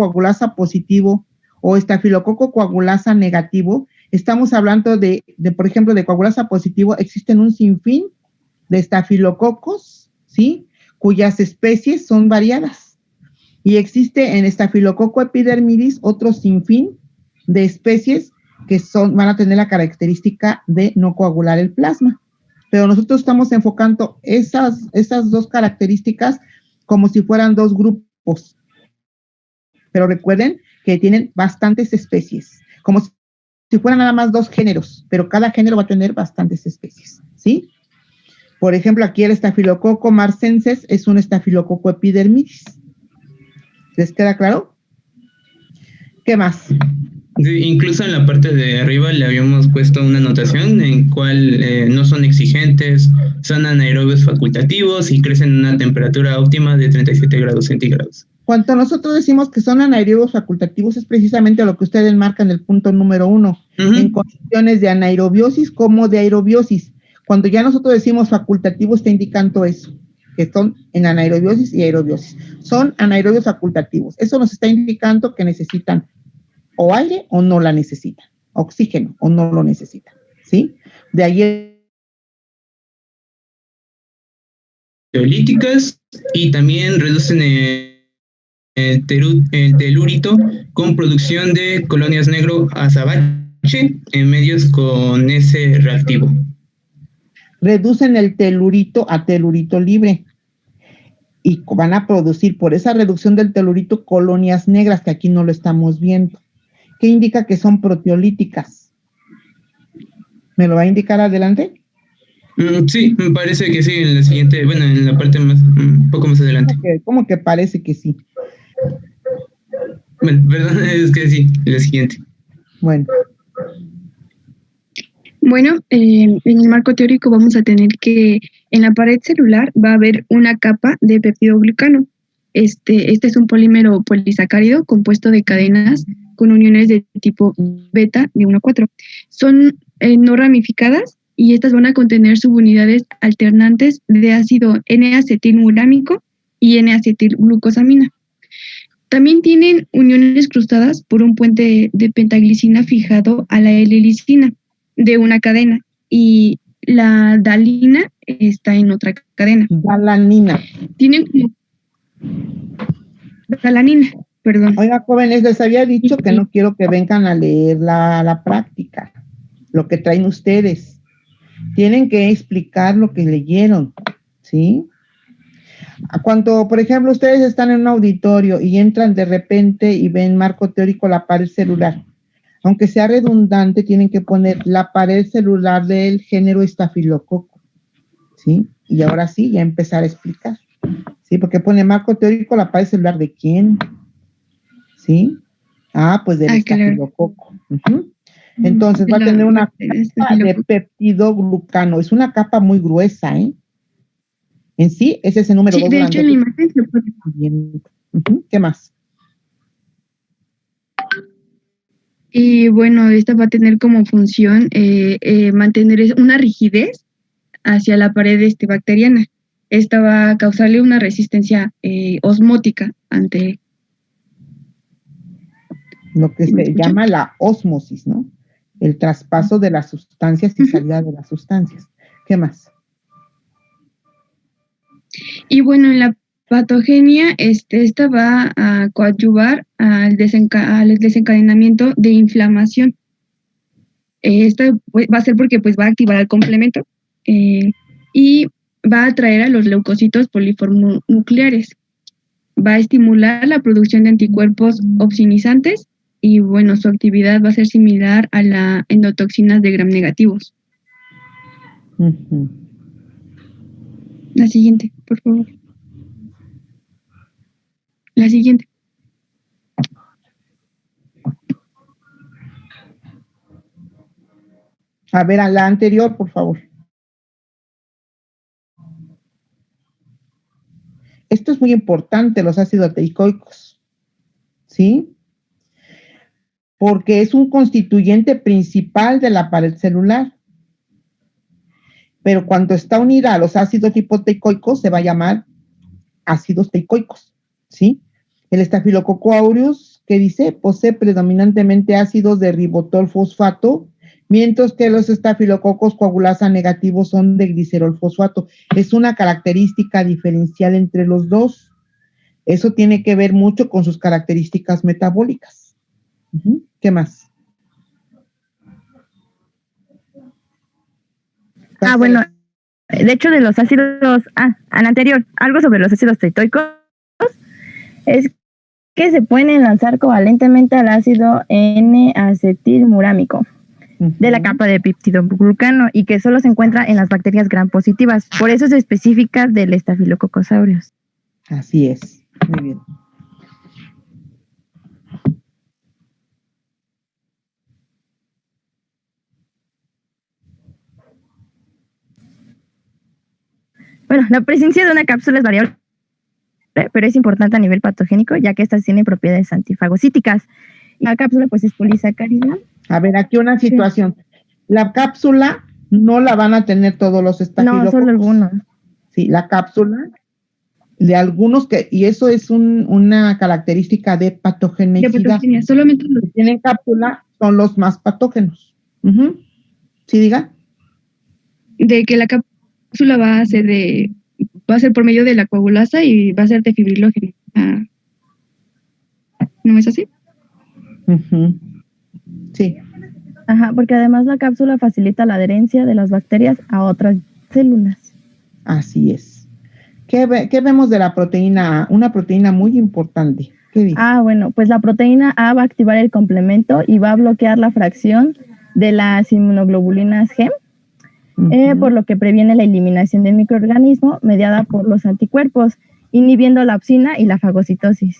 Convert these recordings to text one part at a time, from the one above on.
coagulasa positivo o estafilococo coagulasa negativo, estamos hablando de, por ejemplo, de coagulasa positivo, existen un sinfín de estafilococos, ¿sí? Cuyas especies son variadas. Y existe en estafilococo epidermidis otro sinfín de especies que van a tener la característica de no coagular el plasma. Pero nosotros estamos enfocando esas dos características como si fueran dos grupos. Pero recuerden que tienen bastantes especies, como si fueran nada más dos géneros, pero cada género va a tener bastantes especies, ¿sí? Por ejemplo, aquí el estafilococo marcensis es un estafilococo epidermidis. ¿Les queda claro? ¿Qué más? Incluso en la parte de arriba le habíamos puesto una anotación en cual no son exigentes, son anaerobios facultativos y crecen en una temperatura óptima de 37 grados centígrados. Cuando nosotros decimos que son anaerobios facultativos, es precisamente lo que ustedes marcan en el punto número 1, en condiciones de anaerobiosis como de aerobiosis. Cuando ya nosotros decimos facultativo, está indicando eso, que son en anaerobiosis y aerobiosis. Son anaerobios facultativos. Eso nos está indicando que necesitan o aire o no la necesitan, oxígeno o no lo necesitan, ¿sí? De ahí Teolíticas y también reducen el telúrito con producción de colonias negro azabache en medios con ese reactivo. Reducen el telurito a telurito libre y van a producir por esa reducción del telurito colonias negras, que aquí no lo estamos viendo. ¿Qué indica que son proteolíticas? ¿Me lo va a indicar adelante? Sí, me parece que sí, en la siguiente, bueno, en la parte más, un poco más adelante. ¿Cómo que parece que sí? Bueno, perdón, es que sí, en la siguiente. Bueno. Bueno, en el marco teórico vamos a tener que en la pared celular va a haber una capa de peptidoglucano. Este es un polímero polisacárido compuesto de cadenas con uniones de tipo beta de 1 a 4. Son no ramificadas y estas van a contener subunidades alternantes de ácido N-acetilmurámico y N-acetilglucosamina. También tienen uniones cruzadas por un puente de pentaglicina fijado a la L-lisina de una cadena y la dalina está en otra cadena. Dalanina. Tienen como dalanina, perdón. Oiga, jóvenes, les había dicho que no quiero que vengan a leer la práctica, lo que traen ustedes. Tienen que explicar lo que leyeron, ¿sí? Cuando, por ejemplo, ustedes están en un auditorio y entran de repente y ven marco teórico la pared celular, aunque sea redundante, tienen que poner la pared celular del género estafilococo, ¿sí? Y ahora sí, ya empezar a explicar, ¿sí? Porque pone marco teórico la pared celular de quién, ¿sí? Pues del estafilococo. Entonces va a tener una capa de peptidoglucano, es una capa muy gruesa, ¿eh? En sí, ese es el número 2. Sí, de hecho en la imagen se puede. ¿Qué más? Y bueno, esta va a tener como función mantener una rigidez hacia la pared bacteriana. Esta va a causarle una resistencia osmótica ante lo que se llama la ósmosis, ¿no? El traspaso de las sustancias y salida de las sustancias. ¿Qué más? Y bueno, en la patogenia, esta va a coadyuvar al desencadenamiento de inflamación. Esta va a ser porque pues va a activar el complemento y va a atraer a los leucocitos poliformonucleares. Va a estimular la producción de anticuerpos opsonizantes y bueno, su actividad va a ser similar a la endotoxinas de gram negativos. La siguiente, por favor. La siguiente. A ver, a la anterior, por favor. Esto es muy importante, los ácidos teicoicos, ¿sí? Porque es un constituyente principal de la pared celular. Pero cuando está unida a los ácidos hipoteicoicos, se va a llamar ácidos teicoicos, ¿sí? El Staphylococcus aureus, ¿qué dice? Posee predominantemente ácidos de ribitol fosfato, mientras que los estafilococos coagulasa negativos son de glicerol fosfato. Es una característica diferencial entre los dos. Eso tiene que ver mucho con sus características metabólicas. ¿Qué más? Bueno, de hecho de los ácidos, al anterior, algo sobre los ácidos tritoicos, es que se pueden enlazar covalentemente al ácido N-acetilmurámico de la capa de peptidoglucano y que solo se encuentra en las bacterias gram positivas. Por eso es específica del Staphylococcus aureus. Así es. Muy bien. Bueno, la presencia de una cápsula es variable, pero es importante a nivel patogénico, ya que estas tienen propiedades antifagocíticas. La cápsula, pues, es polisacárida. A ver, aquí una situación. Sí. La cápsula no la van a tener todos los estafilococos. No, solo algunos. Sí, la cápsula de algunos y eso es una característica de patogenicidad. De patogenia, solamente los que tienen cápsula son los más patógenos. ¿Sí, diga? De que la cápsula va a ser por medio de la coagulasa y va a ser de fibrilógeno. ¿No es así? Sí. Ajá, porque además la cápsula facilita la adherencia de las bacterias a otras células. Así es. ¿Qué vemos de la proteína A? Una proteína muy importante. ¿Qué dice? Bueno, pues la proteína A va a activar el complemento y va a bloquear la fracción de las inmunoglobulinas G, por lo que previene la eliminación del microorganismo mediada por los anticuerpos, inhibiendo la opsina y la fagocitosis.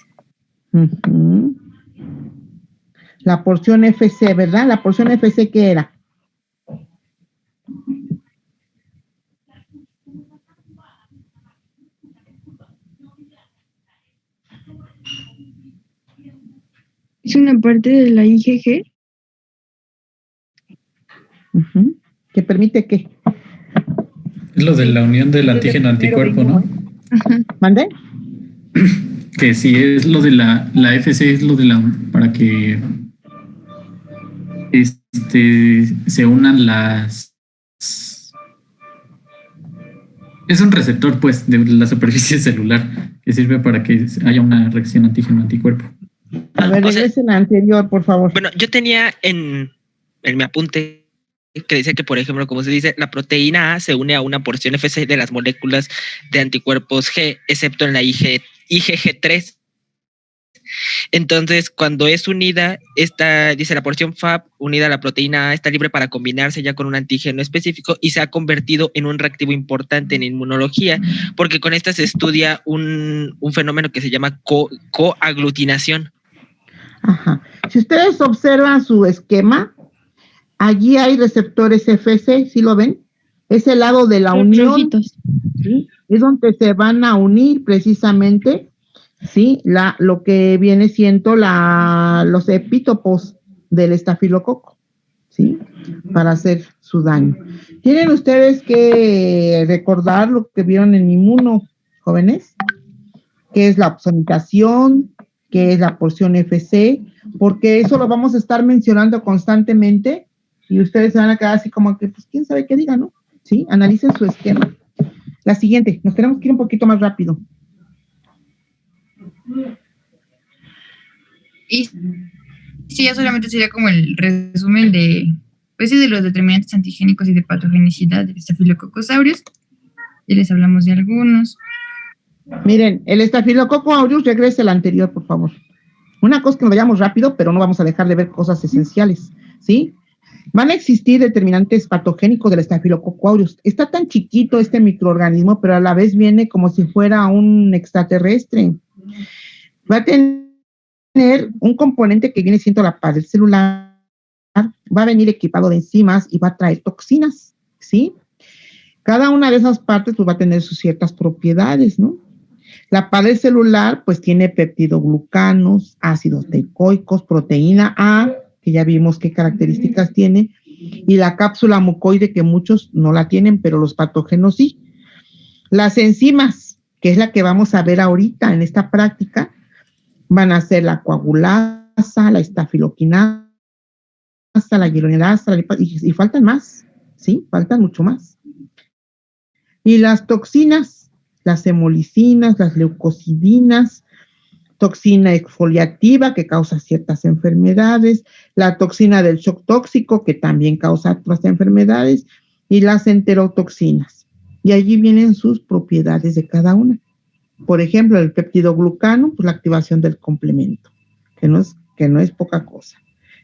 La porción FC, ¿verdad? La porción FC, ¿qué era? Es una parte de la IgG. ¿Que permite qué? Es lo de la unión del antígeno-anticuerpo, ¿no? ¿Mande? Que sí, es lo de la FC, es lo de para que se unan las... Es un receptor, pues, de la superficie celular que sirve para que haya una reacción antígeno-anticuerpo. A ver, regresen la anterior, por favor. Bueno, yo tenía en mi apunte que dice que, por ejemplo, como se dice, la proteína A se une a una porción FC de las moléculas de anticuerpos G, excepto en la IgG3. Entonces, cuando es unida, dice la porción Fab unida a la proteína A está libre para combinarse ya con un antígeno específico y se ha convertido en un reactivo importante en inmunología, porque con esta se estudia un fenómeno que se llama coaglutinación. Ajá. Si ustedes observan su esquema, allí hay receptores FC, ¿sí lo ven? Es el lado de la unión, ¿sí? Es donde se van a unir precisamente, ¿sí? Lo que viene siendo los epítopos del estafilococo, ¿sí? Para hacer su daño. Tienen ustedes que recordar lo que vieron en Inmuno, jóvenes, que es la opsonización, que es la porción FC, porque eso lo vamos a estar mencionando constantemente y ustedes se van a quedar así como que, pues, quién sabe qué diga, ¿no? ¿Sí? Analicen su esquema. La siguiente, nos tenemos que ir un poquito más rápido. Y sí, ya solamente sería como el resumen de los determinantes antigénicos y de patogenicidad del Staphylococcus aureus. Ya les hablamos de algunos. Miren, el Staphylococcus aureus, regrese al anterior, por favor. Una cosa que nos vayamos rápido, pero no vamos a dejar de ver cosas esenciales, ¿sí? Van a existir determinantes patogénicos del Staphylococcus aureus. Está tan chiquito este microorganismo, pero a la vez viene como si fuera un extraterrestre. Va a tener un componente que viene siendo la pared celular, va a venir equipado de enzimas y va a traer toxinas, ¿sí? Cada una de esas partes pues, va a tener sus ciertas propiedades, ¿no? La pared celular, pues, tiene peptidoglucanos, ácidos teicoicos, proteína A, que ya vimos qué características tiene, y la cápsula mucoide, que muchos no la tienen, pero los patógenos sí. Las enzimas, que es la que vamos a ver ahorita en esta práctica, Van a ser la coagulasa, la estafiloquinasa, la hyaluronidasa, y faltan más, ¿sí? Faltan mucho más. Y las toxinas, las hemolicinas, las leucocidinas, toxina exfoliativa que causa ciertas enfermedades, la toxina del shock tóxico que también causa otras enfermedades y las enterotoxinas. Y allí vienen sus propiedades de cada una. Por ejemplo, el peptidoglucano, pues la activación del complemento, que no es poca cosa,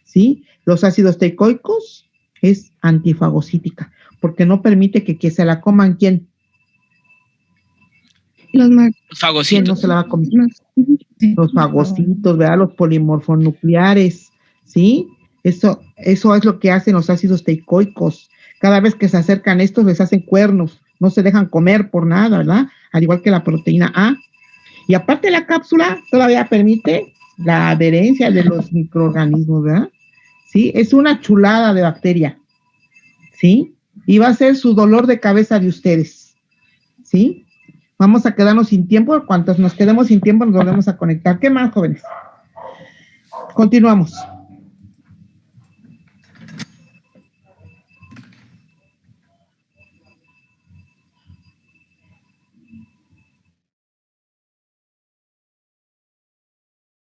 ¿sí? Los ácidos teicoicos es antifagocítica, porque no permite que se la coman. ¿Quién? Los Fagocitos. ¿Quién no se la va a comer? Los fagocitos, ¿verdad? Los polimorfonucleares, ¿sí? Eso es lo que hacen los ácidos teicoicos. Cada vez que se acercan estos, les hacen cuernos, no se dejan comer por nada, ¿verdad? Al igual que la proteína A. Y aparte la cápsula todavía permite la adherencia de los microorganismos, ¿verdad? ¿Sí? Es una chulada de bacteria, ¿sí? Y va a ser su dolor de cabeza de ustedes, ¿sí? Vamos a quedarnos sin tiempo. Cuantos nos quedemos sin tiempo, nos volvemos a conectar. ¿Qué más, jóvenes? Continuamos.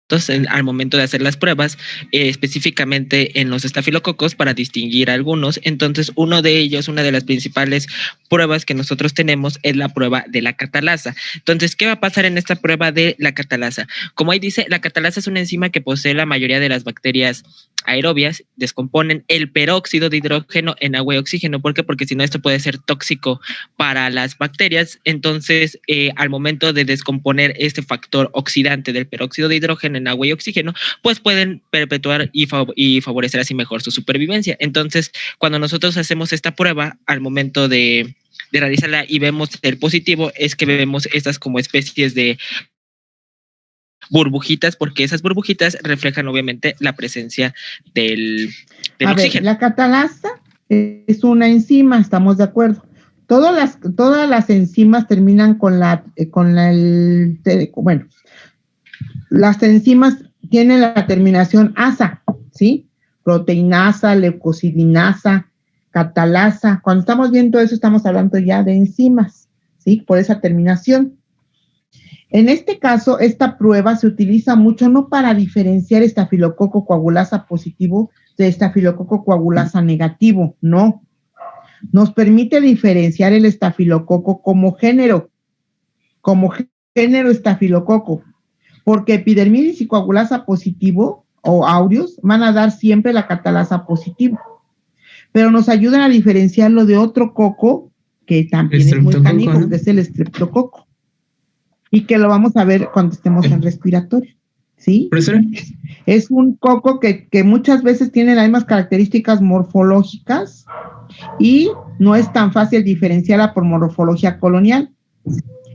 Entonces, al momento de hacer las pruebas, específicamente en los estafilococos, para distinguir algunos, entonces una de las principales pruebas que nosotros tenemos es la prueba de la catalasa. Entonces, ¿qué va a pasar en esta prueba de la catalasa? Como ahí dice, la catalasa es una enzima que posee la mayoría de las bacterias aerobias, descomponen el peróxido de hidrógeno en agua y oxígeno. ¿Por qué? Porque si no, esto puede ser tóxico para las bacterias. Entonces, al momento de descomponer este factor oxidante del peróxido de hidrógeno en agua y oxígeno, pues pueden perpetuar y favorecer así mejor su supervivencia. Entonces, cuando nosotros hacemos esta prueba, al momento de realizarla y vemos el positivo, es que vemos estas como especies de burbujitas, porque esas burbujitas reflejan obviamente la presencia del oxígeno. La catalasa es una enzima, estamos de acuerdo. Todas las enzimas terminan bueno, las enzimas tienen la terminación asa, ¿sí? Proteinasa, leucocidinasa, catalasa. Cuando estamos viendo eso, estamos hablando ya de enzimas, ¿sí? Por esa terminación. En este caso, esta prueba se utiliza mucho no para diferenciar estafilococo coagulasa positivo de estafilococo coagulasa negativo, no. Nos permite diferenciar el estafilococo como género estafilococo, porque epidermidis y coagulasa positivo o aureus van a dar siempre la catalasa positivo, pero nos ayudan a diferenciarlo de otro coco que también es muy canijo, ¿no? Que es el estreptococo, y que lo vamos a ver cuando estemos en respiratorio, ¿sí? ¿Profesora? Es un coco que muchas veces tiene las mismas características morfológicas y no es tan fácil diferenciarla por morfología colonial.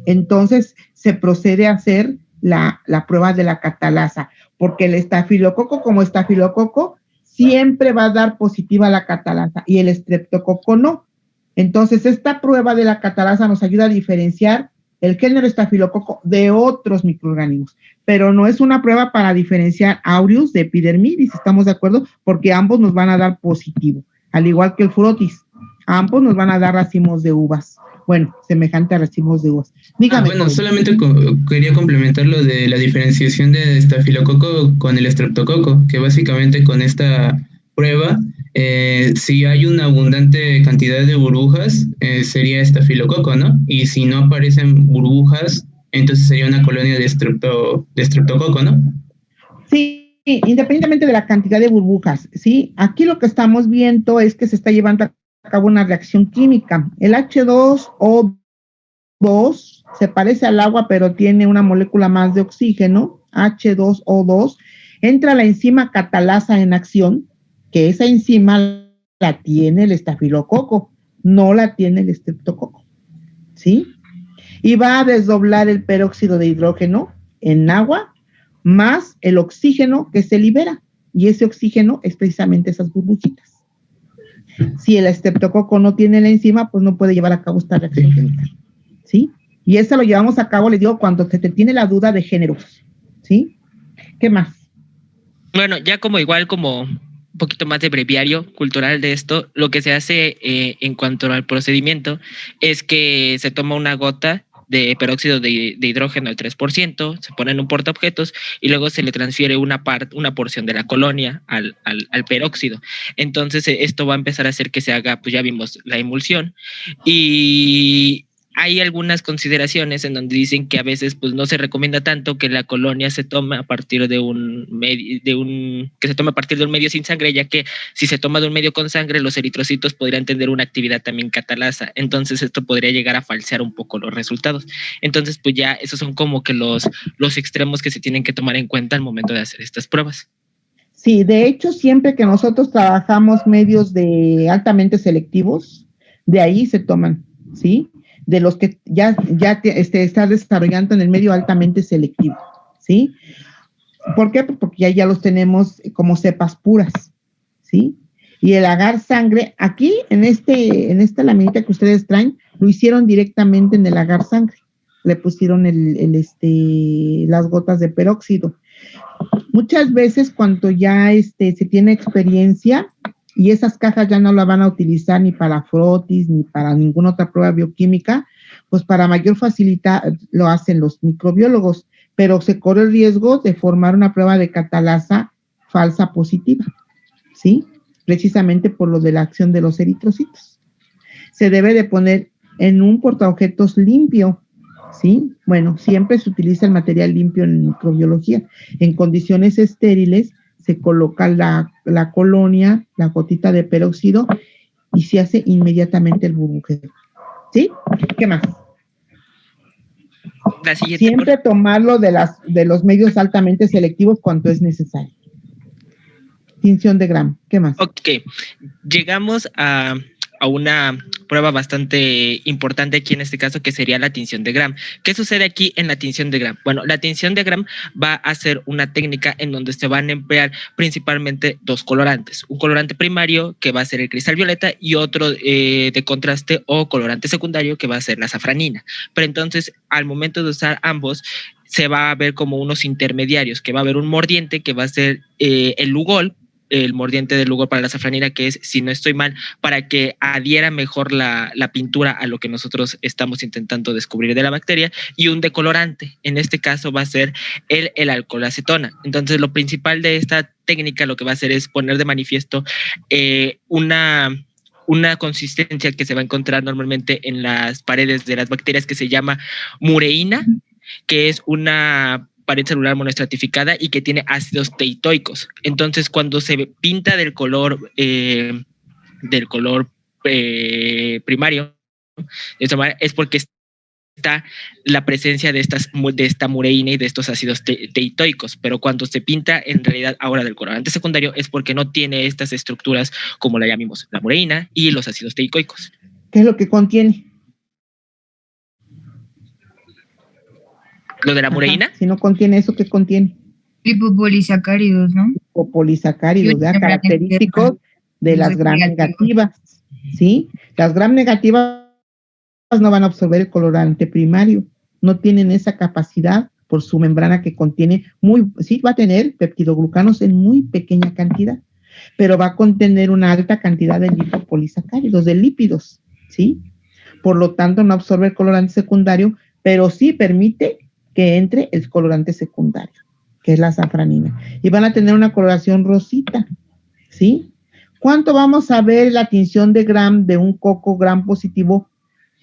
Entonces, se procede a hacer la prueba de la catalasa, porque el estafilococo como estafilococo siempre va a dar positiva la catalasa y el estreptococo no. Entonces, esta prueba de la catalasa nos ayuda a diferenciar el género estafilococo de otros microorganismos, pero no es una prueba para diferenciar aureus de epidermidis, ¿estamos de acuerdo? Porque ambos nos van a dar positivo, al igual que el frotis, ambos nos van a dar racimos de uvas, bueno, semejante a racimos de uvas. Dígame. Bueno, solamente quería complementar lo de la diferenciación de estafilococo con el estreptococo, que básicamente con esta prueba, si hay una abundante cantidad de burbujas, sería estafilococo, ¿no? Y si no aparecen burbujas, entonces sería una colonia de estreptococo, ¿no? Sí, independientemente de la cantidad de burbujas, ¿sí? Aquí lo que estamos viendo es que se está llevando a cabo una reacción química. El H2O2 se parece al agua, pero tiene una molécula más de oxígeno, H2O2, entra la enzima catalasa en acción, que esa enzima la tiene el estafilococo, no la tiene el estreptococo, ¿sí? Y va a desdoblar el peróxido de hidrógeno en agua, más el oxígeno que se libera, y ese oxígeno es precisamente esas burbujitas. Si el estreptococo no tiene la enzima, pues no puede llevar a cabo esta reacción química, ¿sí? Y eso lo llevamos a cabo, les digo, cuando se te tiene la duda de géneros, ¿sí? ¿Qué más? Bueno, ya como igual como un poquito más de breviario cultural de esto, lo que se hace en cuanto al procedimiento es que se toma una gota de peróxido de hidrógeno al 3%, se pone en un portaobjetos y luego se le transfiere una porción de la colonia al peróxido. Entonces esto va a empezar a hacer que se haga, pues ya vimos la emulsión, y hay algunas consideraciones en donde dicen que a veces pues no se recomienda tanto que la colonia se tome a partir de un medio sin sangre, ya que si se toma de un medio con sangre, los eritrocitos podrían tener una actividad también catalasa. Entonces esto podría llegar a falsear un poco los resultados. Entonces pues ya esos son como que los extremos que se tienen que tomar en cuenta al momento de hacer estas pruebas. Sí, de hecho, siempre que nosotros trabajamos medios de altamente selectivos, de ahí se toman, ¿sí? De los que ya está desarrollando en el medio altamente selectivo, ¿sí? ¿Por qué? Porque ya los tenemos como cepas puras, ¿sí? Y el agar sangre, aquí en esta laminita que ustedes traen, lo hicieron directamente en el agar sangre. Le pusieron las gotas de peróxido. Muchas veces cuando ya se tiene experiencia y esas cajas ya no la van a utilizar ni para frotis ni para ninguna otra prueba bioquímica, pues para mayor facilidad lo hacen los microbiólogos, pero se corre el riesgo de formar una prueba de catalasa falsa positiva, ¿sí? Precisamente por lo de la acción de los eritrocitos. Se debe de poner en un portaobjetos limpio, ¿sí? Bueno, siempre se utiliza el material limpio en microbiología. En condiciones estériles se coloca la colonia, la gotita de peróxido y se hace inmediatamente el burbujeo. ¿Sí? ¿Qué más? Siempre tomarlo de los medios altamente selectivos cuanto es necesario. Tinción de Gram. ¿Qué más? Ok, llegamos a una prueba bastante importante aquí en este caso, que sería la tinción de Gram. ¿Qué sucede aquí en la tinción de Gram? Bueno, la tinción de Gram va a ser una técnica en donde se van a emplear principalmente dos colorantes. Un colorante primario, que va a ser el cristal violeta, y otro de contraste o colorante secundario, que va a ser la safranina. Pero entonces, al momento de usar ambos, se va a ver como unos intermediarios, que va a haber un mordiente, que va a ser el Lugol, el mordiente del Lugol para la safranina, que es, si no estoy mal, para que adhiera mejor la pintura a lo que nosotros estamos intentando descubrir de la bacteria, y un decolorante. En este caso va a ser el alcohol acetona. Entonces, lo principal de esta técnica lo que va a hacer es poner de manifiesto una consistencia que se va a encontrar normalmente en las paredes de las bacterias, que se llama mureína, que es una pared celular monoestratificada y que tiene ácidos teitoicos. Entonces, cuando se pinta del color primario, es porque está la presencia de esta mureína y de estos ácidos teitoicos, pero cuando se pinta en realidad ahora del colorante secundario es porque no tiene estas estructuras, como la llamamos, la mureína y los ácidos teitoicos. ¿Qué es lo que contiene? ¿Lo de la mureína? Si no contiene eso, ¿qué contiene? Lipopolisacáridos, ¿no? Lipopolisacáridos, ¿verdad? Característicos de las gram negativas, ¿sí? Las gram negativas no van a absorber el colorante primario, no tienen esa capacidad por su membrana que contiene sí va a tener peptidoglucanos en muy pequeña cantidad, pero va a contener una alta cantidad de lipopolisacáridos, de lípidos, ¿sí? Por lo tanto, no absorbe el colorante secundario, pero sí permite que entre el colorante secundario, que es la safranina. Y van a tener una coloración rosita, ¿sí? ¿Cuánto vamos a ver la tinción de Gram de un coco Gram positivo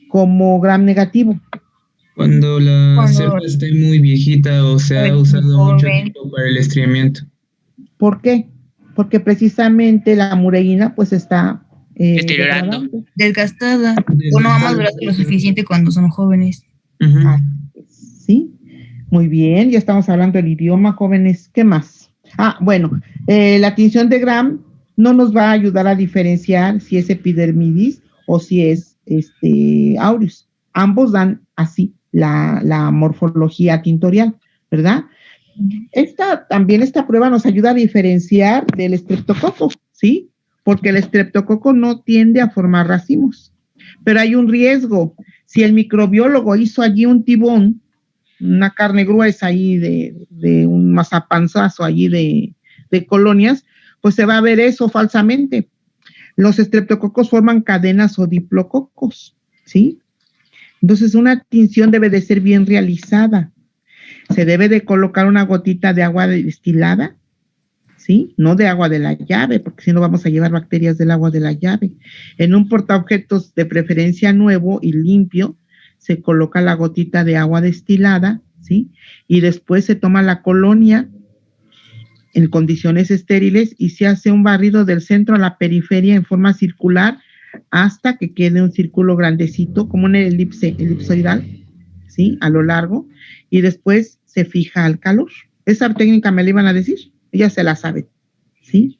como Gram negativo? Cuando la cepa esté muy viejita o se ha usado mucho tiempo para el estriamiento. ¿Por qué? Porque precisamente la mureína pues está deteriorando, desgastada, o no ha madurado lo suficiente cuando son jóvenes. Sí, muy bien, ya estamos hablando del idioma, jóvenes. ¿Qué más? Bueno, la tinción de Gram no nos va a ayudar a diferenciar si es epidermidis o si es aureus. Ambos dan así la morfología tintorial, ¿verdad? Esta prueba nos ayuda a diferenciar del estreptococo, ¿sí? Porque el estreptococo no tiende a formar racimos, pero hay un riesgo. Si el microbiólogo hizo allí un tibón, una carne gruesa ahí de un mazapanzazo allí de colonias, pues se va a ver eso falsamente. Los estreptococos forman cadenas o diplococos, ¿sí? Entonces una tinción debe de ser bien realizada. Se debe de colocar una gotita de agua destilada, ¿sí? No de agua de la llave, porque si no vamos a llevar bacterias del agua de la llave. En un portaobjetos de preferencia nuevo y limpio, se coloca la gotita de agua destilada, ¿sí? Y después se toma la colonia en condiciones estériles y se hace un barrido del centro a la periferia en forma circular hasta que quede un círculo grandecito, como una elipsoidal, ¿sí? A lo largo, y después se fija al calor. Esa técnica me la iban a decir, ella se la sabe, ¿sí?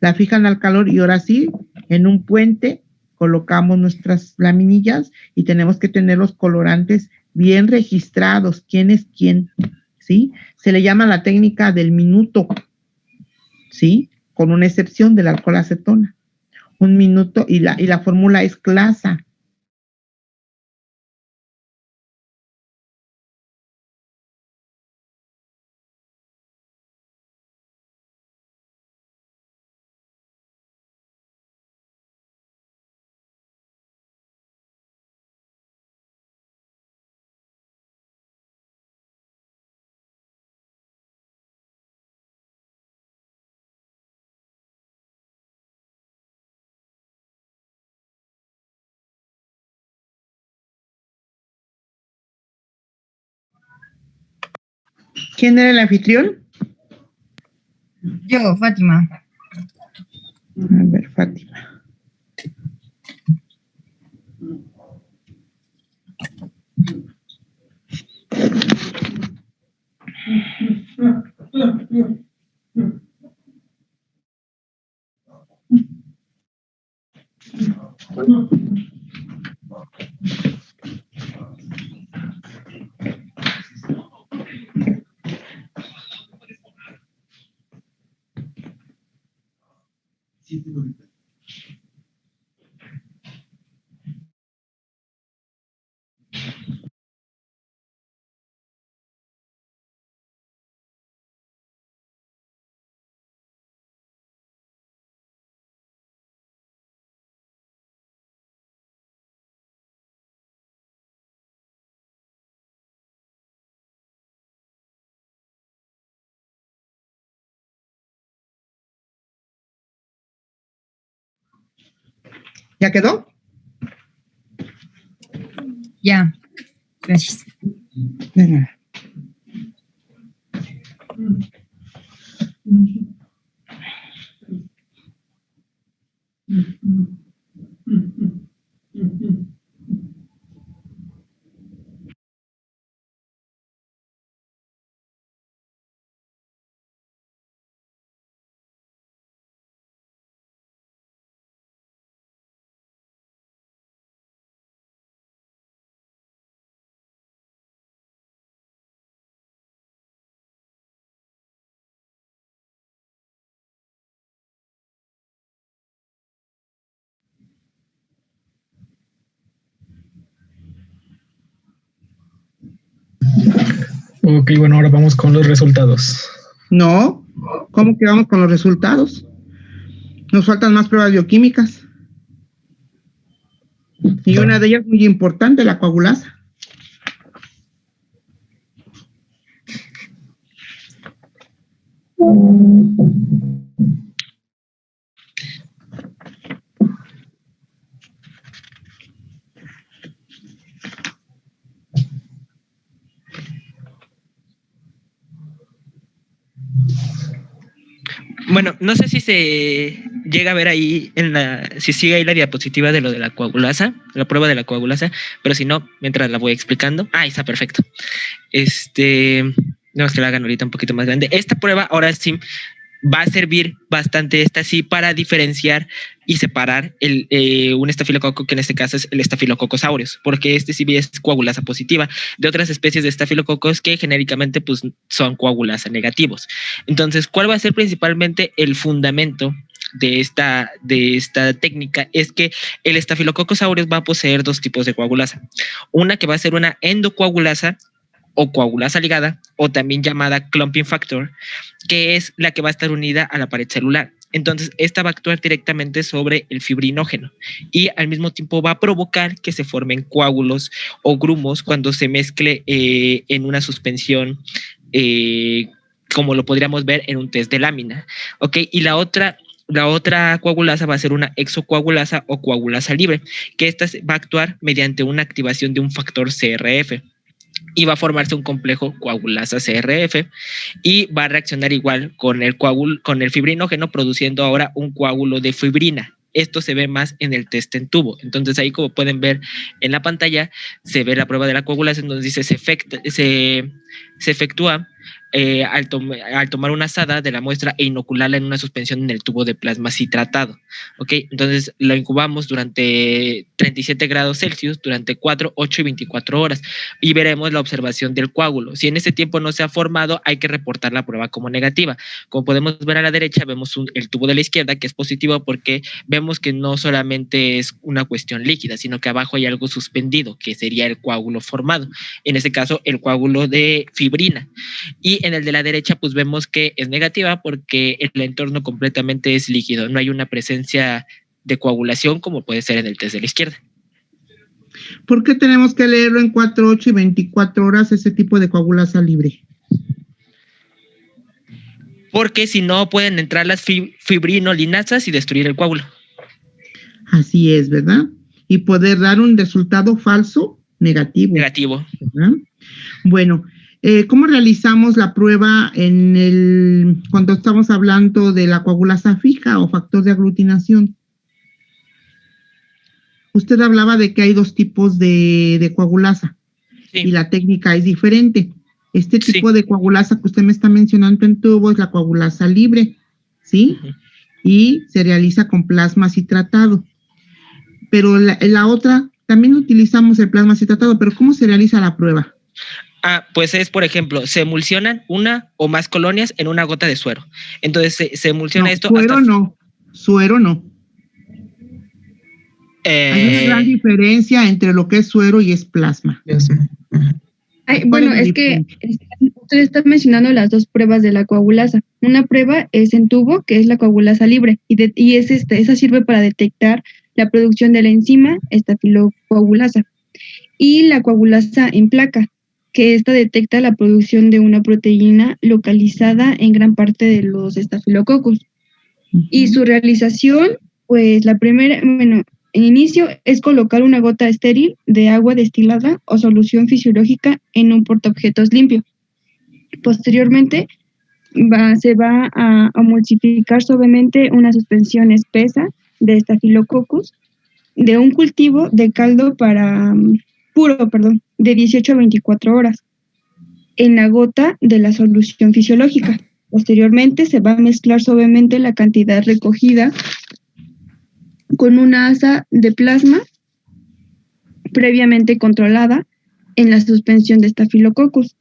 La fijan al calor y ahora sí, en un puente colocamos nuestras laminillas y tenemos que tener los colorantes bien registrados, quién es quién, ¿sí? Se le llama la técnica del minuto, ¿sí? Con una excepción del alcohol acetona. Un minuto y la fórmula es clasa. ¿Quién era el anfitrión? Yo, Fátima. A ver, Fátima. ¿Ya quedó? Ya. Gracias. Venga. Ok, bueno, ahora vamos con los resultados. No, ¿cómo que vamos con los resultados? Nos faltan más pruebas bioquímicas. Y una de ellas muy importante, la coagulasa. Bueno, no sé si se llega a ver ahí si sigue ahí la diapositiva de lo de la coagulasa, la prueba de la coagulasa, pero si no, mientras la voy explicando. Ah, está perfecto. No, es que la hagan ahorita un poquito más grande. Esta prueba ahora sí va a servir bastante, esta sí, para diferenciar y separar un estafilococo, que en este caso es el Staphylococcus aureus, porque este sí es coagulasa positiva, de otras especies de estafilococos que genéricamente pues, son coagulasa negativos. Entonces, ¿cuál va a ser principalmente el fundamento de esta técnica? Es que el Staphylococcus aureus va a poseer dos tipos de coagulasa. Una que va a ser una endocoagulasa, o coagulasa ligada, o también llamada clumping factor, que es la que va a estar unida a la pared celular. Entonces, esta va a actuar directamente sobre el fibrinógeno y al mismo tiempo va a provocar que se formen coágulos o grumos cuando se mezcle en una suspensión, como lo podríamos ver en un test de lámina. ¿Ok? Y la otra coagulasa va a ser una exocoagulasa o coagulasa libre, que esta va a actuar mediante una activación de un factor CRF. Y va a formarse un complejo coagulasa CRF y va a reaccionar igual con el fibrinógeno, produciendo ahora un coágulo de fibrina. Esto se ve más en el test en tubo. Entonces ahí, como pueden ver en la pantalla, se ve la prueba de la coagulasa en donde dice se efectúa al tomar una asada de la muestra e inocularla en una suspensión en el tubo de plasma citratado. ¿Ok? Entonces lo incubamos durante 37 grados Celsius durante 4, 8 y 24 horas y veremos la observación del coágulo. Si en ese tiempo no se ha formado, hay que reportar la prueba como negativa. Como podemos ver a la derecha, vemos el tubo de la izquierda que es positivo porque vemos que no solamente es una cuestión líquida, sino que abajo hay algo suspendido, que sería el coágulo formado. En este caso, el coágulo de fibrina. Y en el de la derecha, pues vemos que es negativa porque el entorno completamente es líquido. No hay una presencia de coagulación como puede ser en el test de la izquierda. ¿Por qué tenemos que leerlo en 4, 8 y 24 horas ese tipo de coagulasa libre? Porque si no, pueden entrar las fibrinolinasas y destruir el coágulo. Así es, ¿verdad? Y poder dar un resultado falso negativo. Negativo. ¿Verdad? Bueno, ¿cómo realizamos la prueba cuando estamos hablando de la coagulasa fija o factor de aglutinación? Usted hablaba de que hay 2 tipos de coagulasa, sí, y la técnica es diferente. Este tipo de coagulasa que usted me está mencionando en tubo es la coagulasa libre, ¿sí? Y se realiza con plasma citratado. Pero la otra, también utilizamos el plasma citratado, pero ¿cómo se realiza la prueba? Pues es, por ejemplo, se emulsionan una o más colonias en una gota de suero. Entonces se emulsiona esto. Suero no. Hay una gran diferencia entre lo que es suero y es plasma. Bueno, es que usted está mencionando las 2 pruebas de la coagulasa. Una prueba es en tubo, que es la coagulasa libre, y esa sirve para detectar la producción de la enzima estafilocoagulasa. Y la coagulasa en placa, que esta detecta la producción de una proteína localizada en gran parte de los estafilococos. Y su realización, pues la primera, en inicio es colocar una gota estéril de agua destilada o solución fisiológica en un portaobjetos limpio. Posteriormente se va a emulsificar suavemente una suspensión espesa de Staphylococcus de un cultivo de caldo de 18 a 24 horas en la gota de la solución fisiológica. Posteriormente se va a mezclar suavemente la cantidad recogida con una asa de plasma previamente controlada en la suspensión de Staphylococcus.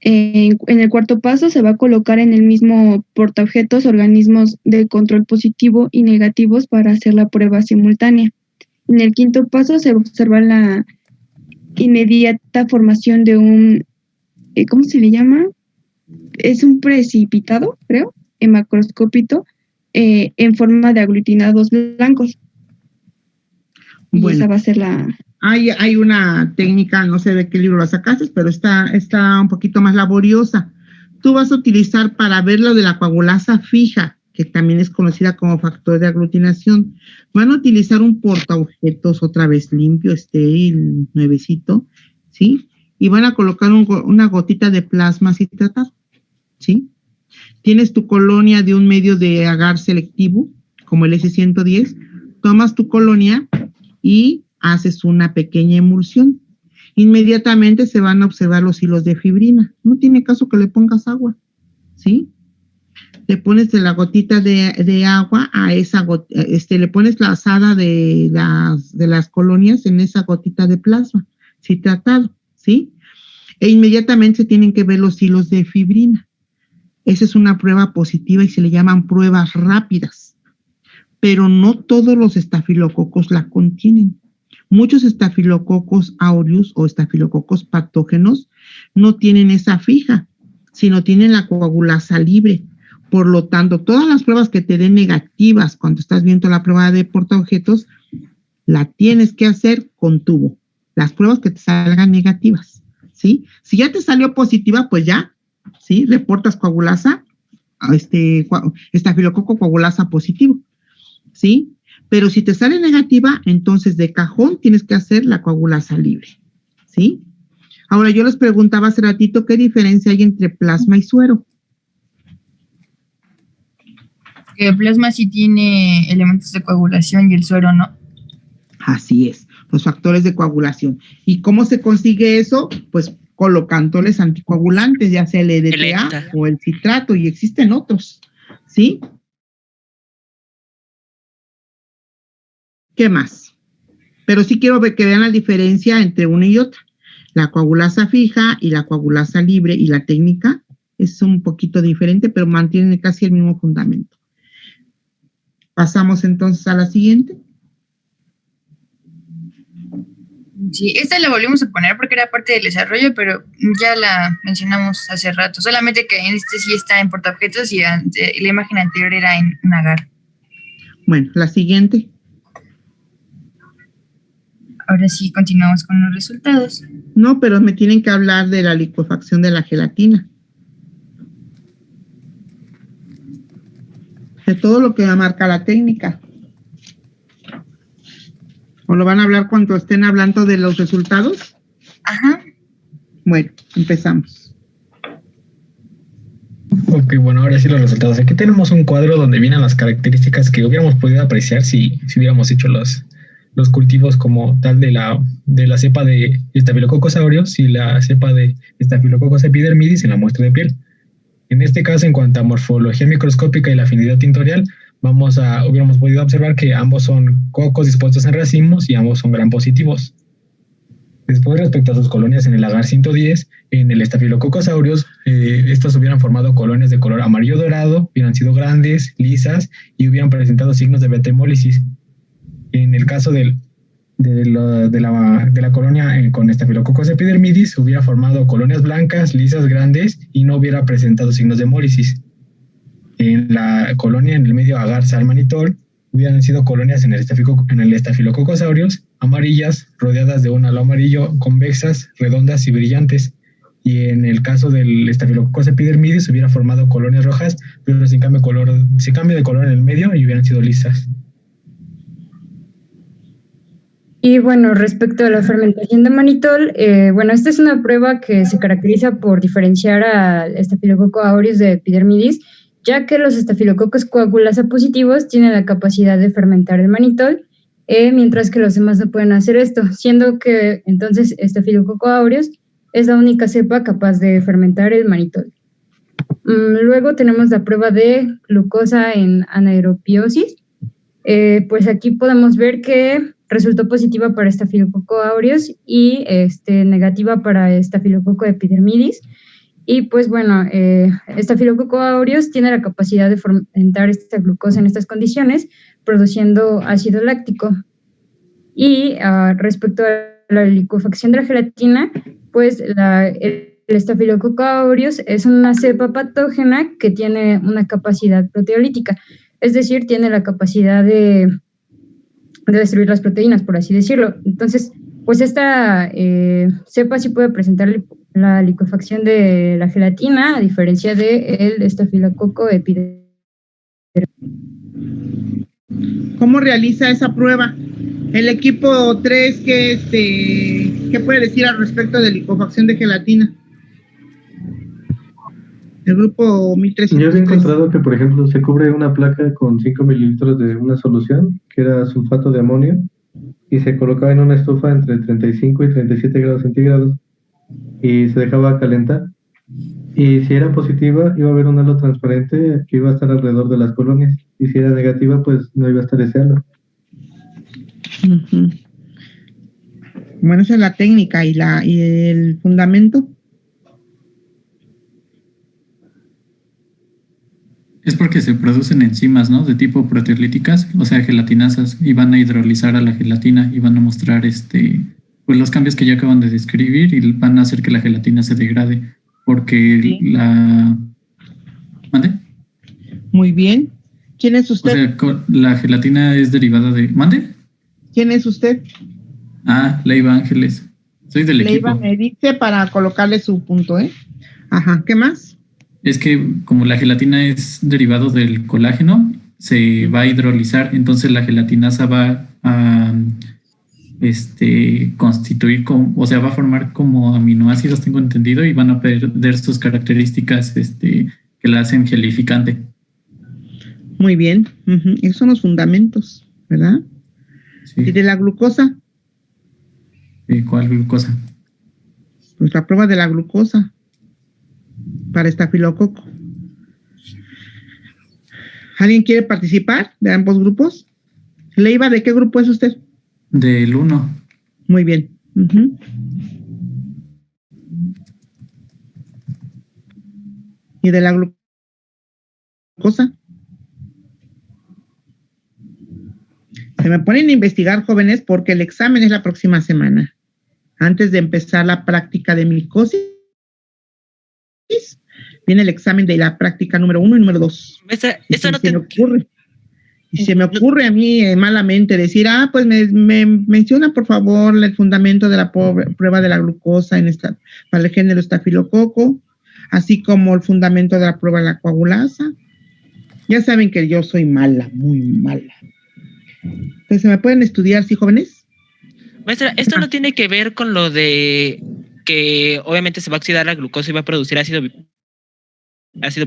En el cuarto paso se va a colocar en el mismo portaobjetos organismos de control positivo y negativos para hacer la prueba simultánea. En el quinto paso se observa la inmediata formación de un, ¿cómo se le llama? Es un precipitado, creo, en macroscópito, en forma de aglutinados blancos. Bueno, y esa va a ser la... Hay una técnica, no sé de qué libro la sacaste, pero está un poquito más laboriosa. Tú vas a utilizar para ver lo de la coagulasa fija, que también es conocida como factor de aglutinación. Van a utilizar un portaobjetos otra vez limpio, estéril, nuevecito, ¿sí? Y van a colocar una gotita de plasma citratado, ¿sí? Tienes tu colonia de un medio de agar selectivo, como el S110, tomas tu colonia y haces una pequeña emulsión. Inmediatamente se van a observar los hilos de fibrina. No tiene caso que le pongas agua, ¿sí? Le pones la gotita de agua a esa gotita, le pones la asada de las colonias en esa gotita de plasma citratado, ¿sí? E inmediatamente se tienen que ver los hilos de fibrina. Esa es una prueba positiva y se le llaman pruebas rápidas. Pero no todos los estafilococos la contienen. Muchos estafilococos aureus o estafilococos patógenos no tienen esa fija, sino tienen la coagulasa libre. Por lo tanto, todas las pruebas que te den negativas cuando estás viendo la prueba de portaobjetos, la tienes que hacer con tubo. Las pruebas que te salgan negativas, ¿sí? Si ya te salió positiva, pues ya, ¿sí? Reportas coagulasa, estafilococo coagulasa positivo, ¿sí? Pero si te sale negativa, entonces de cajón tienes que hacer la coagulasa libre, ¿sí? Ahora, yo les preguntaba hace ratito qué diferencia hay entre plasma y suero. El plasma sí tiene elementos de coagulación y el suero no. Así es, los factores de coagulación. ¿Y cómo se consigue eso? Pues colocándoles anticoagulantes, ya sea el EDTA o el citrato, y existen otros, ¿sí? ¿Qué más? Pero sí quiero que vean la diferencia entre una y otra. La coagulasa fija y la coagulasa libre y la técnica es un poquito diferente, pero mantienen casi el mismo fundamento. Pasamos entonces a la siguiente. Sí, esta la volvimos a poner porque era parte del desarrollo, pero ya la mencionamos hace rato. Solamente que en este sí está en portaobjetos y la imagen anterior era en agar. Bueno, la siguiente. Ahora sí continuamos con los resultados. No, pero me tienen que hablar de la licuefacción de la gelatina. De todo lo que marca la técnica. ¿O lo van a hablar cuando estén hablando de los resultados? Ajá. Bueno, empezamos. Ok, bueno, ahora sí los resultados. Aquí tenemos un cuadro donde vienen las características que hubiéramos podido apreciar si hubiéramos hecho los cultivos como tal de la cepa de Staphylococcus aureus y la cepa de Staphylococcus epidermidis en la muestra de piel. En este caso, en cuanto a morfología microscópica y la afinidad tintorial, hubiéramos podido observar que ambos son cocos dispuestos en racimos y ambos son gram positivos. Después, respecto a sus colonias en el agar 110, en el Staphylococcus aureus, estas hubieran formado colonias de color amarillo dorado, hubieran sido grandes, lisas y hubieran presentado signos de beta hemólisis. En el caso de la colonia con Staphylococcus epidermidis, hubiera formado colonias blancas, lisas, grandes y no hubiera presentado signos de hemólisis. En la colonia en el medio agar salmanitol, hubieran sido colonias en el Staphylococcus aureus, amarillas, rodeadas de un halo amarillo, convexas, redondas y brillantes. Y en el caso del Staphylococcus epidermidis, hubiera formado colonias rojas, pero sin cambio de color en el medio y hubieran sido lisas. Y bueno, respecto a la fermentación de manitol, bueno, esta es una prueba que se caracteriza por diferenciar al Staphylococcus aureus de epidermidis, ya que los estafilococos coagulasa positivos tienen la capacidad de fermentar el manitol, mientras que los demás no pueden hacer esto, siendo que entonces Staphylococcus aureus es la única cepa capaz de fermentar el manitol. Luego tenemos la prueba de glucosa en anaerobiosis. Pues aquí podemos ver que resultó positiva para Staphylococcus aureus y negativa para Staphylococcus epidermidis. Y pues bueno, Staphylococcus aureus tiene la capacidad de fermentar esta glucosa en estas condiciones, produciendo ácido láctico. Y respecto a la licuefacción de la gelatina, pues el Staphylococcus aureus es una cepa patógena que tiene una capacidad proteolítica, es decir, tiene la capacidad de destruir las proteínas, por así decirlo. Entonces, pues esta cepa sí puede presentar la licuefacción de la gelatina, a diferencia del Staphylococcus epidermidis. ¿Cómo realiza esa prueba? El equipo 3, ¿qué puede decir al respecto de licuefacción de gelatina? El grupo 1303. Yo había encontrado que, por ejemplo, se cubre una placa con 5 mililitros de una solución, que era sulfato de amonio, y se colocaba en una estufa entre 35 y 37 grados centígrados, y se dejaba calentar. Y si era positiva, iba a haber un halo transparente que iba a estar alrededor de las colonias, y si era negativa, pues no iba a estar ese halo. Uh-huh. Bueno, esa es la técnica y el fundamento. Es porque se producen enzimas, ¿no? De tipo proteolíticas, o sea, gelatinasas, y van a hidrolizar a la gelatina y van a mostrar pues los cambios que ya acaban de describir y van a hacer que la gelatina se degrade, porque Sí. ¿Mande? Muy bien. ¿Quién es O usted? sea, la gelatina es derivada de... ¿Mande? ¿Quién es usted? Leiva Ángeles. Soy del Leiva equipo. me dice para colocarle su punto, ¿eh? Ajá, ¿qué más? Es que como la gelatina es derivado del colágeno, se va a hidrolizar, entonces la gelatinasa va a constituir o sea, va a formar como aminoácidos, tengo entendido, y van a perder sus características que la hacen gelificante. Muy bien. Ujú. Esos son los fundamentos, ¿verdad? Sí. ¿Y de la glucosa? ¿Cuál glucosa? Pues la prueba de la glucosa para estafilococo. ¿Alguien quiere participar de ambos grupos? Leiva, ¿de qué grupo es usted? Del 1. Muy bien. Ujú. ¿Y de la glucosa? Se me ponen a investigar, jóvenes, porque el examen es la próxima semana. Antes de empezar la práctica de micosis, viene el examen de la práctica número 1 y número 2. Maestra, Y eso no se te... me ocurre. Y se me ocurre a mí malamente decir, pues me menciona por favor el fundamento de la prueba de la glucosa para el género estafilococo, así como el fundamento de la prueba de la coagulasa. Ya saben que yo soy mala, muy mala. Entonces, ¿se me pueden estudiar, sí, jóvenes? Maestra, esto no tiene que ver con lo de que obviamente se va a oxidar la glucosa y va a producir ácido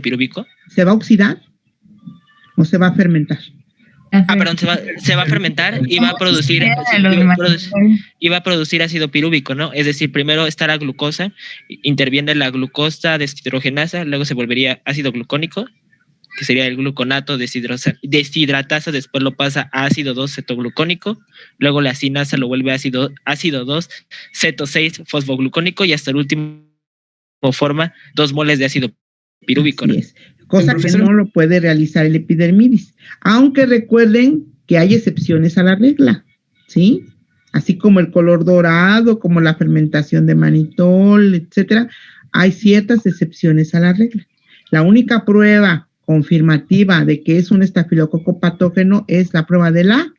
pirúvico. ¿Se va a oxidar o se va a fermentar? Perdón, se va a fermentar y va a producir ácido pirúvico, ¿no? Es decir, primero está la glucosa, interviene la glucosa deshidrogenasa, luego se volvería ácido glucónico, que sería el gluconato deshidratasa, después lo pasa a ácido 2-cetoglucónico, luego la sinasa lo vuelve ácido 2-ceto-6 fosfoglucónico y hasta el último forma 2 moles de ácido pirúvico, ¿no? Cosa que no lo puede realizar el epidermidis, aunque recuerden que hay excepciones a la regla, ¿sí? Así como el color dorado, como la fermentación de manitol, etcétera, hay ciertas excepciones a la regla. La única prueba confirmativa de que es un estafilococo patógeno es la prueba de la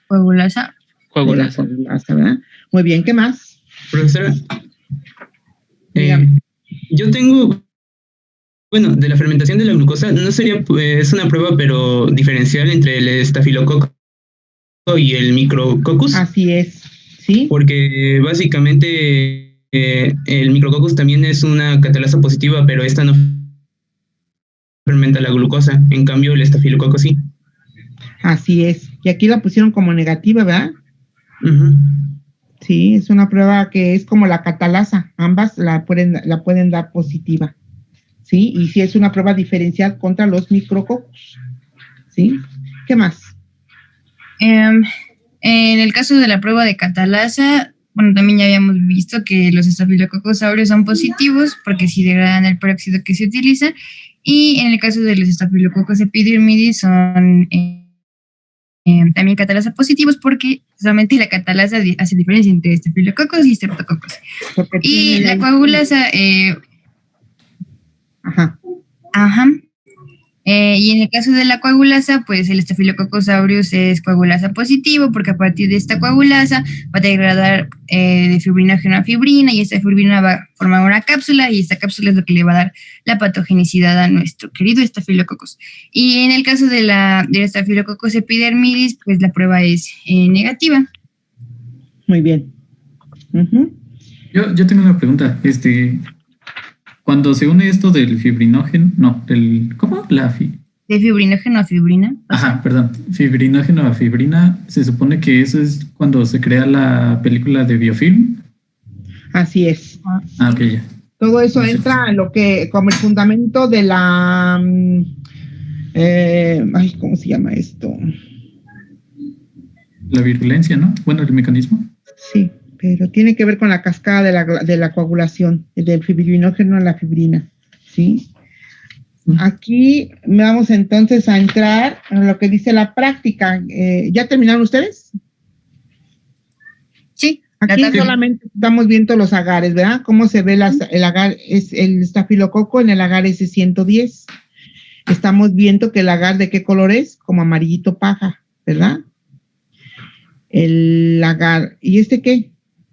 coagulasa. Coagulasa, ¿verdad? Muy bien, ¿qué más? Profesora, yo tengo... Bueno, de la fermentación de la glucosa no sería pues una prueba, pero diferencial entre el estafilococo y el micrococcus. Así es, sí. Porque básicamente el micrococcus también es una catalasa positiva, pero esta no fermenta la glucosa. En cambio, el estafilococo sí. Así es. Y aquí la pusieron como negativa, ¿verdad? Uh-huh. Sí, es una prueba que es como la catalasa. Ambas la pueden dar positiva. ¿Sí? Y sí es una prueba diferencial contra los micrococos. ¿Sí? ¿Qué más? En el caso de la prueba de catalasa, bueno, también ya habíamos visto que los estafilococos aureus son positivos porque sí degradan el peróxido que se utiliza, y en el caso de los estafilococos epidermidis son también catalasa positivos porque solamente la catalasa hace diferencia entre estafilococos y streptococos. Y la coagulasa... Ajá. Y en el caso de la coagulasa, pues el Staphylococcus aureus es coagulasa positivo, porque a partir de esta coagulasa va a degradar de fibrinógeno a fibrina, y esta fibrina va a formar una cápsula, y esta cápsula es lo que le va a dar la patogenicidad a nuestro querido Staphylococcus. Y en el caso del Staphylococcus epidermidis, pues la prueba es negativa. Muy bien. Uh-huh. Yo tengo una pregunta. Cuando se une esto del fibrinógeno, ¿cómo? De fibrinógeno a fibrina. Ajá, perdón. Fibrinógeno a fibrina, se supone que eso es cuando se crea la película de biofilm. Así es. Ok, ya. Todo eso entra en lo que, como el fundamento de la, ¿cómo se llama esto? La virulencia, ¿no? Bueno, el mecanismo. Sí, pero tiene que ver con la cascada de la coagulación, del fibrinógeno a la fibrina, ¿sí? Aquí vamos entonces a entrar en lo que dice la práctica. ¿Ya terminaron ustedes? Sí. Aquí solamente estamos viendo los agares, ¿verdad? Cómo se ve el agar, es el estafilococo en el agar S110. Estamos viendo que el agar, ¿de qué color es? Como amarillito paja, ¿verdad? El agar, ¿y este qué?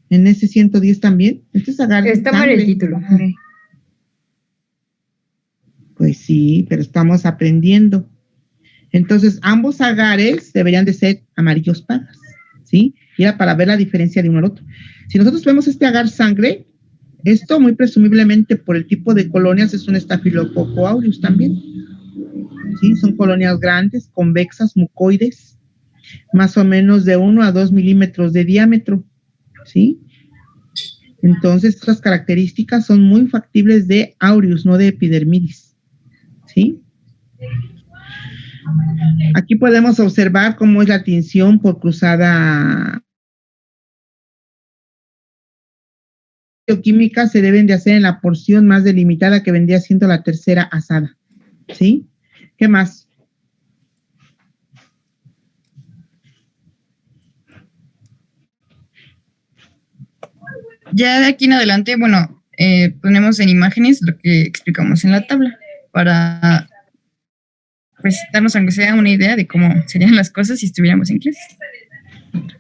En S110 también. Este es agar. Está mal el título. Pues sí, pero estamos aprendiendo. Entonces, ambos agares deberían de ser amarillos pajas, ¿sí? Y era para ver la diferencia de uno al otro. Si nosotros vemos este agar sangre, esto muy presumiblemente por el tipo de colonias es un Staphylococcus aureus también, ¿sí? Son colonias grandes, convexas, mucoides, más o menos de 1 a 2 milímetros de diámetro, ¿sí? Entonces, estas características son muy factibles de aureus, no de epidermidis, ¿sí? Aquí podemos observar cómo es la tinción por cruzada bioquímica se deben de hacer en la porción más delimitada que vendría siendo la tercera asada, ¿sí? ¿Qué más? Ya de aquí en adelante, bueno, ponemos en imágenes lo que explicamos en la tabla para pues darnos aunque sea una idea de cómo serían las cosas si estuviéramos en clase.